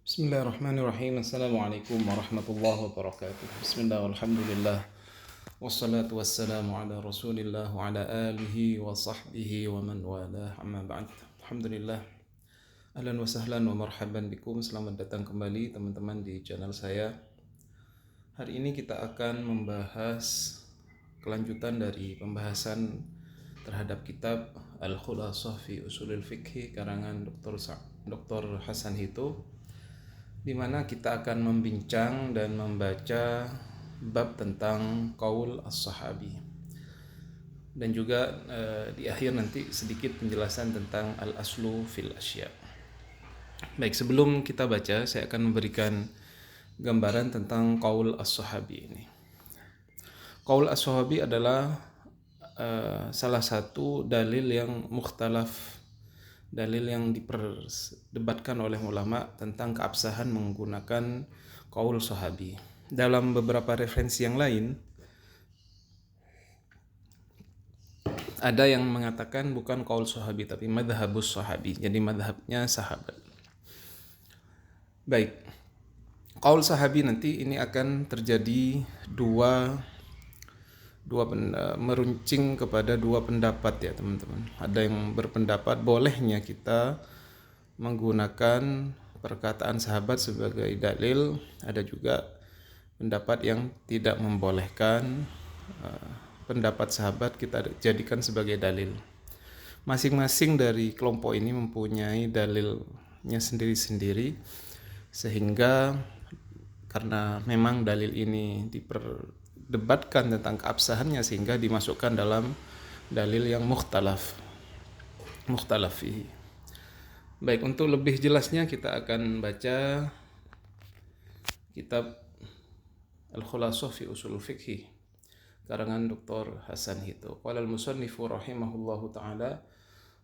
Bismillahirrahmanirrahim. Assalamualaikum warahmatullahi wabarakatuh. Bismillah walhamdulillah. Wassalatu wassalamu ala rasulillah wa ala alihi wa sahbihi wa man walah, amma ba'd. Alhamdulillah. Ahlan wa sahlan wa marhaban bikum. Selamat datang kembali teman-teman di channel saya. Hari ini kita akan membahas kelanjutan dari pembahasan terhadap kitab Al-Khulasah fi Ushulil Fiqh karangan Dr. Hasan Hito, di mana kita akan membincang dan membaca bab tentang qaul as-sahabi, dan juga di akhir nanti sedikit penjelasan tentang al-aslu fil asya. Baik, sebelum kita baca, saya akan memberikan gambaran tentang qaul as-sahabi ini. Qaul as-sahabi adalah salah satu dalil yang mukhtalaf, dalil yang diperdebatkan oleh ulama tentang keabsahan menggunakan qaul sahabi. Dalam beberapa referensi yang lain, ada yang mengatakan bukan qaul sahabi tapi madhabus sahabi, jadi madhabnya sahabat. Baik, qaul sahabi nanti ini akan terjadi meruncing kepada dua pendapat ya teman-teman. Ada yang berpendapat bolehnya kita menggunakan perkataan sahabat sebagai dalil, ada juga pendapat yang tidak membolehkan pendapat sahabat kita jadikan sebagai dalil. Masing-masing dari kelompok ini mempunyai dalilnya sendiri-sendiri, sehingga karena memang dalil ini diperdebatkan tentang keabsahannya, sehingga dimasukkan dalam dalil yang mukhtalaf fihi. Baik, untuk lebih jelasnya kita akan baca kitab Al-Khulasah fi Ushulil Fiqh karangan Dr. Hasan Hito. Qala al-musannifu rahimahullahu ta'ala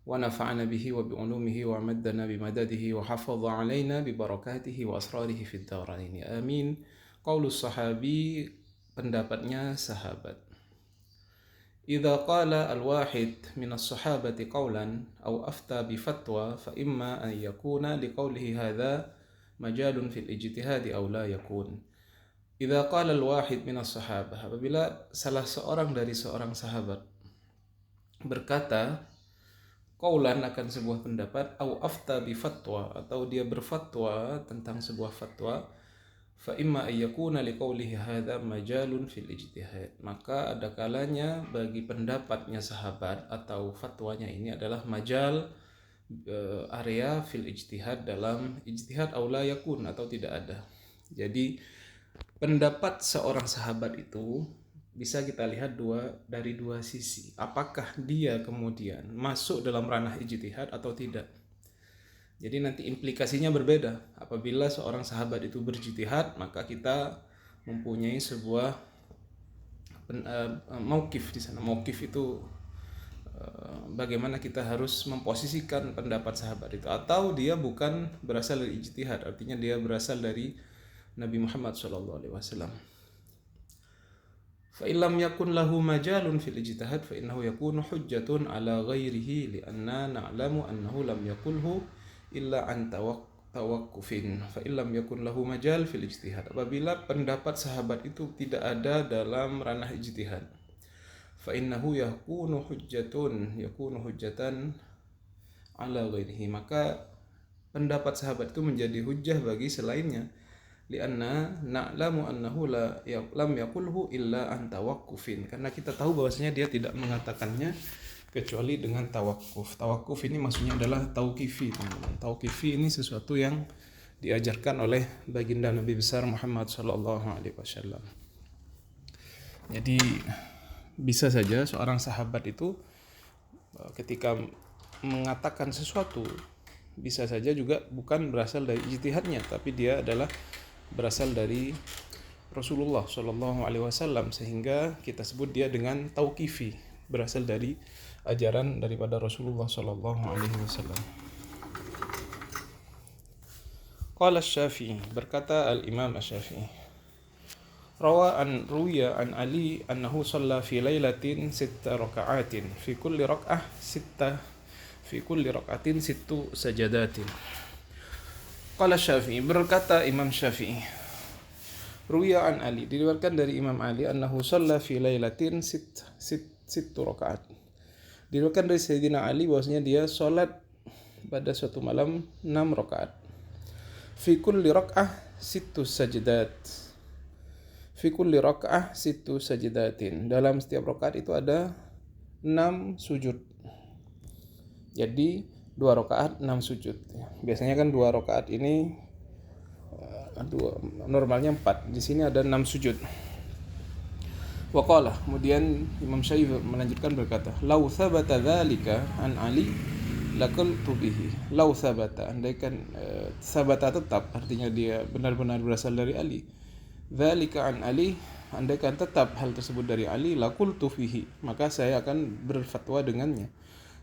wa nafa'ana bihi wa bi ulumihi wa maddana bi madadihi wa hafadha alaina bi barakatihi wa asrarihi fid dharain. Amin. Qaulus sahabi, pendapatnya sahabat. Idza qala al-wahid min as-sahabati qawlan aw afta bi fatwa fa imma an yakuna liqawlihi hadha majalun fil ijtihadi aw la yakun. Idza qala al-wahid min as-sahabah, apabila salah seorang dari seorang sahabat berkata qawlan akan sebuah pendapat, aw afta bi fatwa, atau dia berfatwa tentang sebuah fatwa, fa imma ayyakuna liqaulihi hadza majalun fil ijtihad, maka ada kalanya bagi pendapatnya sahabat atau fatwanya ini adalah majal, area fil ijtihad, dalam ijtihad, aw la yakun, atau tidak ada. Jadi pendapat seorang sahabat itu bisa kita lihat dari dua sisi. Apakah dia kemudian masuk dalam ranah ijtihad atau tidak? Jadi nanti implikasinya berbeda. Apabila seorang sahabat itu berijtihad, maka kita mempunyai sebuah mauqif di sana. Mauqif itu bagaimana kita harus memposisikan pendapat sahabat itu. Atau dia bukan berasal dari ijtihad, artinya dia berasal dari Nabi Muhammad SAW. Fa illam yakun lahu majalun fil ijtihad fa innahu yakunu hujjatun ala ghairihi li'anna na'lamu annahu lam yaqulhu illa an tawakkufin fa illam yakun lahu majal fil ijtihad. Apabila pendapat sahabat itu tidak ada dalam ranah ijtihad, fa innahu yakunu hujjatan ala ghairihi, maka pendapat sahabat itu menjadi hujjah bagi selainnya, lianna na'lamu annahu lam yaqulhu illa an tawakkufin, karena kita tahu bahwasanya dia tidak mengatakannya kecuali dengan tawakuf. Tawakuf ini maksudnya adalah tauqifi. Tauqifi ini sesuatu yang diajarkan oleh baginda Nabi besar Muhammad sallallahu alaihi wasallam. Jadi bisa saja seorang sahabat itu ketika mengatakan sesuatu, bisa saja juga bukan berasal dari ijtihadnya, tapi dia adalah berasal dari Rasulullah sallallahu alaihi wasallam, sehingga kita sebut dia dengan tauqifi, berasal dari ajaran daripada Rasulullah sallallahu alaihi wasallam. Qala Asy-Syafi'i, berkata al-Imam Asy-Syafi'i, ruwiya an Ali annahu shalla fi lailatin 6 raka'atin fi kulli rak'atin 6 sajadatin. Qala Syafi'i, berkata Imam Syafi'i, ruwiya an Ali, diriwayatkan dari Imam Ali annahu shalla fi lailatin sittu rakaat. Diriwayatkan dari Sayyidina Ali bahwasanya dia salat pada suatu malam 6 rakaat. Fi kulli rak'ah sittu sajdat. Fi kulli rak'ah sittu sajdatin. Dalam setiap rakaat itu ada 6 sujud. Jadi 2 rakaat 6 sujud. Biasanya kan 2 rakaat ini normalnya 4. Di sini ada 6 sujud. Waqala, kemudian Imam Syafi'i melanjutkan berkata, "Lau thabata dzalika an Ali laqultu bihi." Lau thabata, andaikan sabata tetap, artinya dia benar-benar berasal dari Ali. Dzalika an Ali, andaikan tetap hal tersebut dari Ali, laqultu fihi, maka saya akan berfatwa dengannya.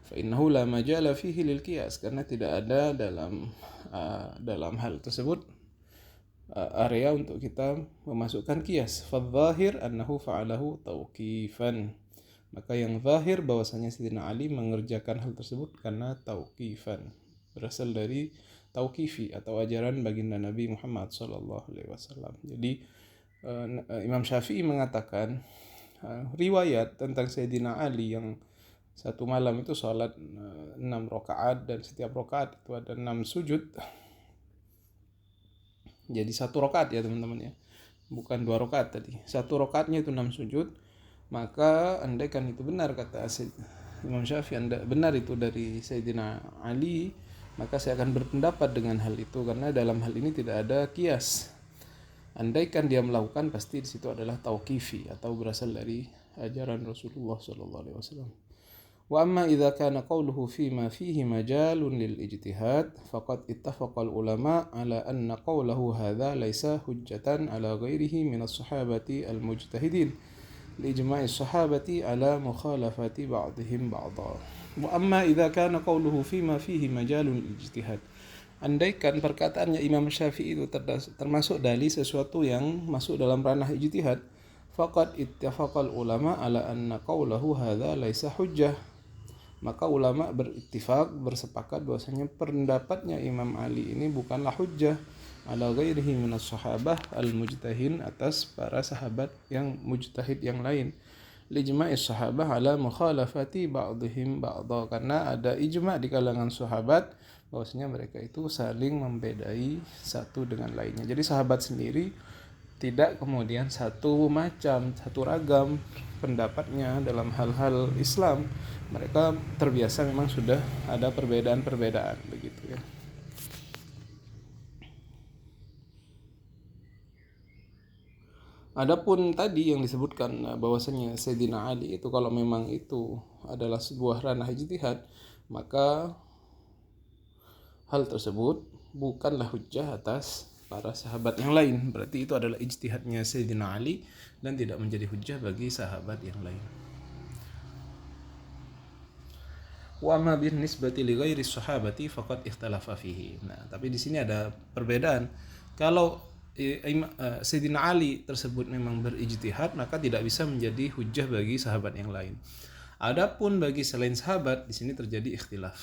Fa innahu la majala fihi lil qiyas, karena tidak ada dalam hal tersebut area untuk kita memasukkan qiyas. Fadh-dhahir annahu fa'alahu tauqifan, maka yang zahir bahwasanya Sayyidina Ali mengerjakan hal tersebut karena tauqifan, berasal dari tauqifi atau ajaran baginda Nabi Muhammad sallallahu alaihi wasallam. Jadi Imam Syafi'i mengatakan riwayat tentang Sayyidina Ali yang satu malam itu sholat 6 rakaat dan setiap rakaat itu ada 6 sujud. Jadi 1 rakaat ya teman-teman ya, bukan 2 rakaat tadi. 1 rakaatnya itu 6 sujud. Maka andaikan itu benar, kata Imam Syafi'i, benar itu dari Sayyidina Ali, maka saya akan berpendapat dengan hal itu, karena dalam hal ini tidak ada qiyas. Andaikan dia melakukan, pasti di situ adalah tauqifi atau berasal dari ajaran Rasulullah sallallahu alaihi wasallam. Wa amma idza kana qawluhu fima fihi majalun lil ijtihad faqad ittafaqa al ulama ala anna qawlahu hadza laysa hujjatan ala ghairihi min as-sahabati al mujtahidin liijma'i as-sahabati ala mukhalafati ba'dihim ba'dha. Wa amma idza kana qawluhu fima fihi majalun lil ijtihad, andaikan perkataannya Imam Syafi'i itu termasuk dari sesuatu yang masuk dalam ranah ijtihad, faqad ittafaqal ulama ala anna qawlahu hadza laysa hujjah, maka ulama berittifaq, bersepakat bahwasanya pendapatnya Imam Ali ini bukanlah hujjah ala ghairihi minas sahabah al-mujtahin, atas para sahabat yang mujtahid yang lain. Lijma'is sahabah ala mukhalafati ba'dihim ba'dha, karena ada ijma' di kalangan sahabat bahwasanya mereka itu saling membedai satu dengan lainnya. Jadi sahabat sendiri tidak kemudian satu macam, satu ragam pendapatnya dalam hal-hal Islam. Mereka terbiasa memang sudah ada perbedaan-perbedaan begitu ya. Adapun tadi yang disebutkan bahwasanya Sayyidina Ali itu kalau memang itu adalah sebuah ranah ijtihad, maka hal tersebut bukanlah hujjah atas para sahabat yang lain. Berarti itu adalah ijtihadnya Sayyidina Ali dan tidak menjadi hujjah bagi sahabat yang lain. Wa ma bin nisbati li ghairi sahabati faqad ikhtalafa fihi. Nah, tapi di sini ada perbedaan. Kalau Sayyidina Ali tersebut memang berijtihad, maka tidak bisa menjadi hujjah bagi sahabat yang lain. Adapun bagi selain sahabat, di sini terjadi ikhtilaf.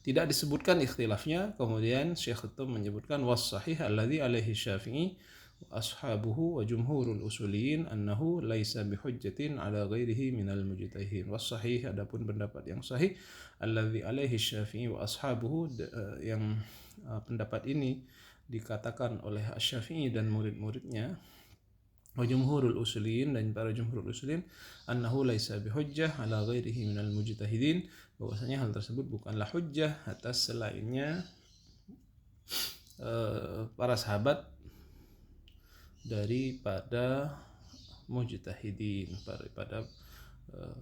Tidak disebutkan ikhtilafnya, kemudian Syekh itu menyebutkan was-sahih alladzi alaihi Syafi'i wa ashabuhu wa jumhurul usuliyin annahu laisa bihujjatin ala ghairihi minal mujtahihin. Was-sahih, adapun pendapat yang sahih, alladzi alaihi Syafi'i wa ashabuhu, yang pendapat ini dikatakan oleh Asy-Syafi'i dan murid-muridnya, wa jumhurul usuliyin, dan para jumhurul usuliyin, annahu laisa bihujjah ala ghairihi minal mujtahidin, bahwasanya hal tersebut bukanlah hujjah atas selainnya para sahabat daripada mujtahidin, daripada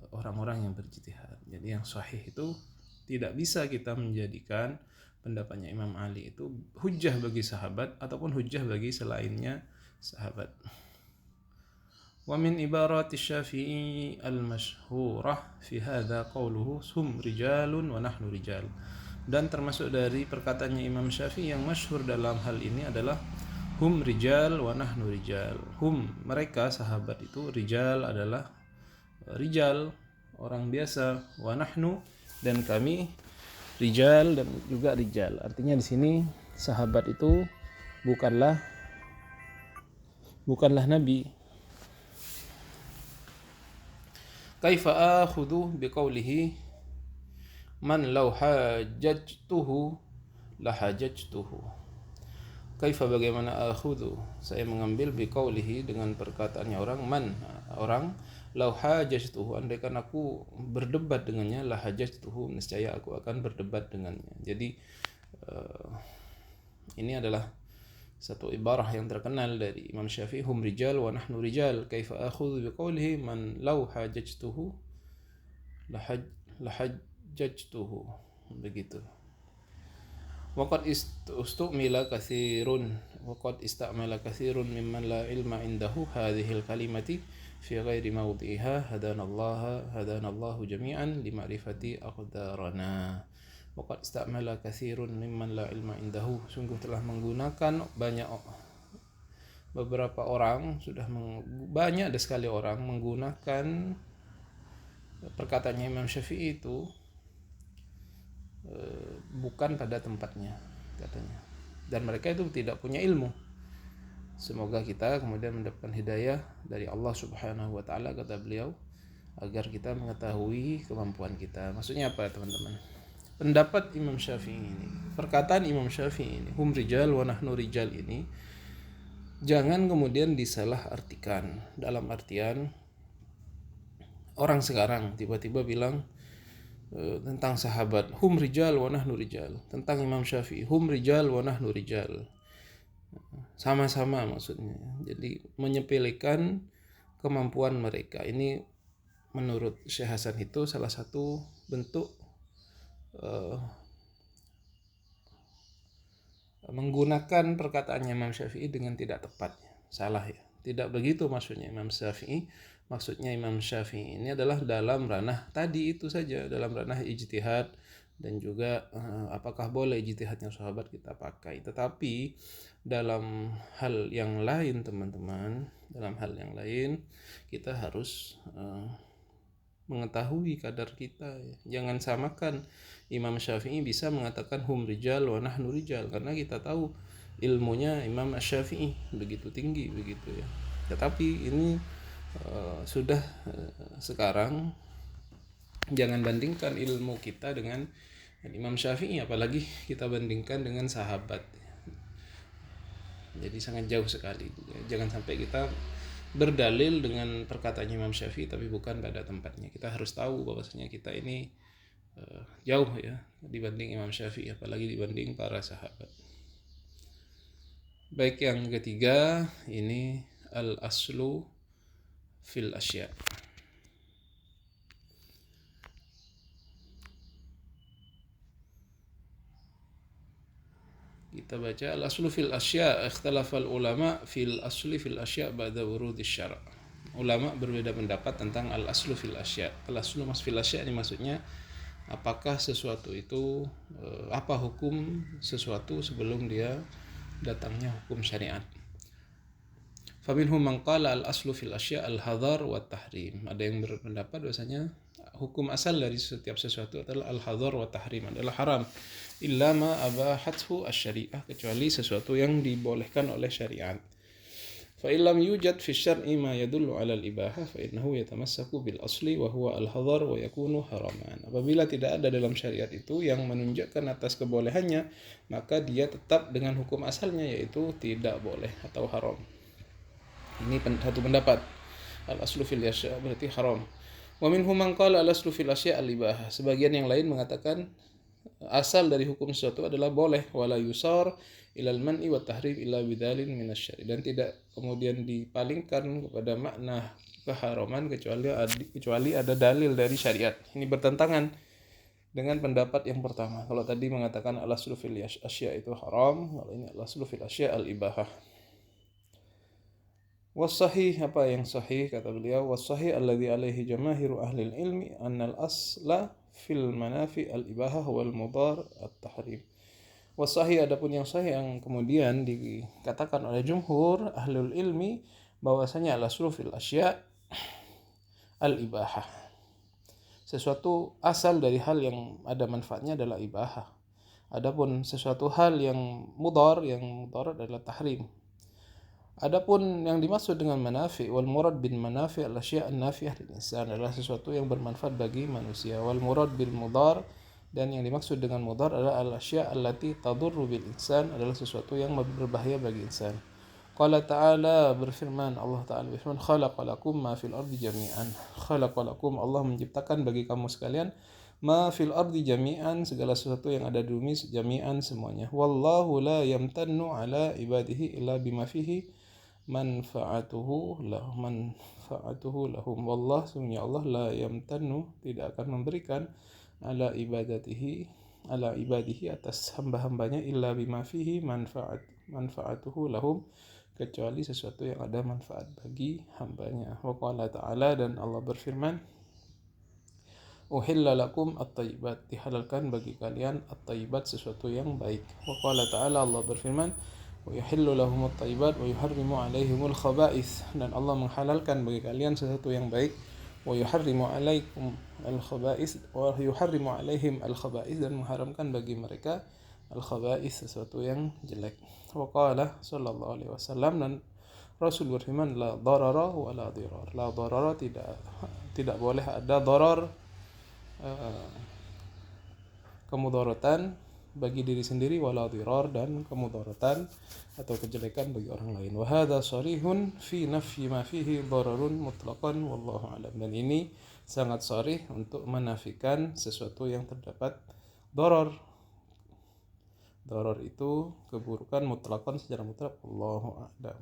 orang-orang yang berijtihad. Jadi yang sahih itu tidak bisa kita menjadikan pendapatnya Imam Ali itu hujjah bagi sahabat ataupun hujjah bagi selainnya sahabat. Wa min ibarati Syafi'i al-masyhurah fi hadza qawluhu hum rijalun wa nahnu rijal. Dan termasuk dari perkataannya Imam Syafi'i yang masyhur dalam hal ini adalah hum rijal wa nahnu rijal. Hum, mereka sahabat itu, rijal adalah rijal, orang biasa, wa nahnu, dan kami rijal dan juga rijal. Artinya di sini sahabat itu bukanlah nabi. Kaifa akhudhu biqaulihi man law hajajtuhu lahajajtuhu. Kaifa bagaimana akhudhu saya mengambil biqaulihi dengan perkataannya orang law hajajtuhu andaikan aku berdebat dengannya lahajajtuhu niscaya aku akan berdebat dengannya. Jadi ini adalah satu ibarah yang terkenal dari Imam Syafi'i, hum rijal wa nahnu rijal, kaifa akhudhu biqaulihi man law hajajtuhu lahajjajtuhu, begitu. Waqad istumila katsirun mimman la ilma indahu hadhil kalimati fi ghairi mawdi'iha hadanallahu jami'an li ma'rifati aqdarana. Waqad istamala katsirun mimman la ilma indahu, sungguh telah menggunakan banyak sekali orang menggunakan perkataannya Imam Syafi'i itu bukan pada tempatnya katanya, dan mereka itu tidak punya ilmu. Semoga kita kemudian mendapatkan hidayah dari Allah Subhanahu wa taala, kata beliau, agar kita mengetahui kemampuan kita. Maksudnya apa teman-teman? Pendapat Imam Syafi'i ini, perkataan Imam Syafi'i ini, hum rijal wa nahnu rijal ini, jangan kemudian disalah artikan. Dalam artian orang sekarang tiba-tiba bilang tentang sahabat, hum rijal wa nahnu rijal. Tentang Imam Syafi'i, hum rijal wa nahnu rijal. Sama-sama maksudnya. Jadi menyepelekan kemampuan mereka. Ini menurut Syekh Hasan itu salah satu bentuk menggunakan perkataannya Imam Syafi'i dengan tidak tepat. Salah ya. Tidak begitu maksudnya Imam Syafi'i. Maksudnya Imam Syafi'i ini adalah dalam ranah tadi itu saja, dalam ranah ijtihad, dan juga apakah boleh ijtihadnya sahabat kita pakai. Tetapi dalam hal yang lain teman-teman, dalam hal yang lain kita harus mengetahui kadar kita ya. Jangan samakan Imam Syafi'i bisa mengatakan hum rijal wa nahnu rijal, karena kita tahu ilmunya Imam Syafi'i begitu tinggi begitu ya. Tetapi ini sudah sekarang jangan bandingkan ilmu kita dengan Imam Syafi'i, apalagi kita bandingkan dengan sahabat. Jadi sangat jauh sekali. Jangan sampai kita berdalil dengan perkataan Imam Syafi'i tapi bukan pada tempatnya. Kita harus tahu bahwasanya kita ini jauh ya dibanding Imam Syafi'i, apalagi dibanding para sahabat. Baik, yang ketiga ini al-aslu fil asya. Kita baca al-aslu fil asya, ikhtalafal ulama fil asli fil asya ba'da wurudis syara'. Ulama berbeda pendapat tentang al-aslu fil asya. Al-aslu fil asya ini maksudnya apakah sesuatu itu apa hukum sesuatu sebelum dia datangnya hukum syariat. Faminhum man qala al-aslu fil asya al-hadar wa tahrim. Ada yang berpendapat bahwasanya hukum asal dari setiap sesuatu adalah al-hadar wa tahrim, adalah haram, illa ma abahathu asy-syari'ah, kecuali sesuatu yang dibolehkan oleh syariat. Fa illam yujad fi syar'i ma yadullu 'ala al-ibahah fa innahu yatamassaku bil asli wa huwa al-hadar wa yakunu haraman. Apabila tidak ada dalam syariat itu yang menunjukkan atas kebolehannya, maka dia tetap dengan hukum asalnya, yaitu tidak boleh atau haram. Ini satu pendapat. Al-aslu fil asya berarti haram. Wa minhum man qala al-aslu fil asya al-ibahah. Sebagian yang lain mengatakan asal dari hukum sesuatu adalah boleh, wala yusar ilal man'i wa tahrim illa bidalin minasyari, dan tidak kemudian dipalingkan kepada makna keharaman kecuali ada dalil dari syariat. Ini bertentangan dengan pendapat yang pertama. Kalau tadi mengatakan al-aslu fil asya itu haram, kalau ini al-aslu fil asya al-ibahah. Was-sahih, apa yang sahih kata beliau, was-sahih alladhi alaihi jamaahiru ahli ilmi anna al-asla fil manafi al-ibahah wal mudar at-tahrim. Was-sahih, adapun yang sahih yang kemudian dikatakan oleh jumhur ahlul ilmi bahwasanya al-aslu fil asya al-ibahah. Sesuatu asal dari hal yang ada manfaatnya adalah ibahah. Adapun sesuatu hal yang mudhar adalah tahrim. Adapun yang dimaksud dengan manafi, wal murad bil manafi al-asya' an-nafiyah lil insan, adalah sesuatu yang bermanfaat bagi manusia. Wal murad bil mudhar, dan yang dimaksud dengan mudhar adalah al-asya' allati tadurru bil insan, adalah sesuatu yang berbahaya bagi insan. Qala ta'ala, berfirman Allah Ta'ala berfirman, khalaqalakum ma fil ardi jami'an. Khalaqalakum, Allah menciptakan bagi kamu sekalian, ma fil ardi jami'an, segala sesuatu yang ada di bumi jami'an semuanya. Wallahu la yamtannu ala ibadihi illa bima fihi manfaatuhu lahum. Wallah, sungguhnya Allah, la yamtannu, tidak akan memberikan, ala ibadihi, atas hamba-hambanya, illa bima fihi manfaatuhu lahum, kecuali sesuatu yang ada manfaat bagi hambanya. Wa qala ta'ala, dan Allah berfirman, uhilla lakum at-tayyibat, dihalalkan bagi kalian at-tayyibat, sesuatu yang baik. Wa qala ta'ala, Allah berfirman, wa yuhillu lahum at-tayyibat wa yuharrimu alaihimul khaba'ith, dan Allah menghalalkan bagi kalian sesuatu yang baik, wa yuharrimu alaikum al-khaba'ith, wa yuharrimu alaihim al-khaba'ith, dan mengharamkan bagi mereka al-khaba'ith, sesuatu yang jelek. Wa qala sallallahu alaihi wasallam, dan Rasul berfirman, la darara wa la dirar. La darara, tidak boleh ada darar, kemudaratan bagi diri sendiri, wala dirar, dan kemudaratan atau kejelekan bagi orang lain. Wa hadza sharihun fi nafyi ma fihi dararun mutlaqan, wallahu a'lam. Dan ini sangat sharih untuk menafikan sesuatu yang terdapat darar. Darar itu keburukan mutlaqan, secara mutlak, wallahu a'lam.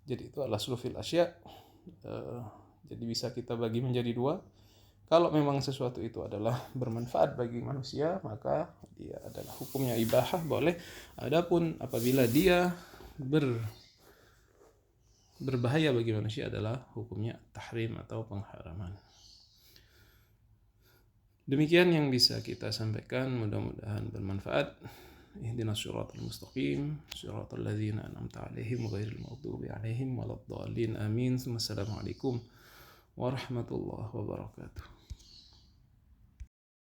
Jadi itu adalah sulufil asya. Jadi bisa kita bagi menjadi dua. Kalau memang sesuatu itu adalah bermanfaat bagi manusia, maka dia adalah hukumnya ibahah, boleh. Adapun apabila dia berbahaya bagi manusia, adalah hukumnya tahrim atau pengharaman. Demikian yang bisa kita sampaikan, mudah-mudahan bermanfaat. Ihdinas siratal mustaqim, siratal ladzina an'amta 'alaihim ghairil maghdubi 'alaihim waladdallin. Amin. Wassalamualaikum warahmatullahi wabarakatuh.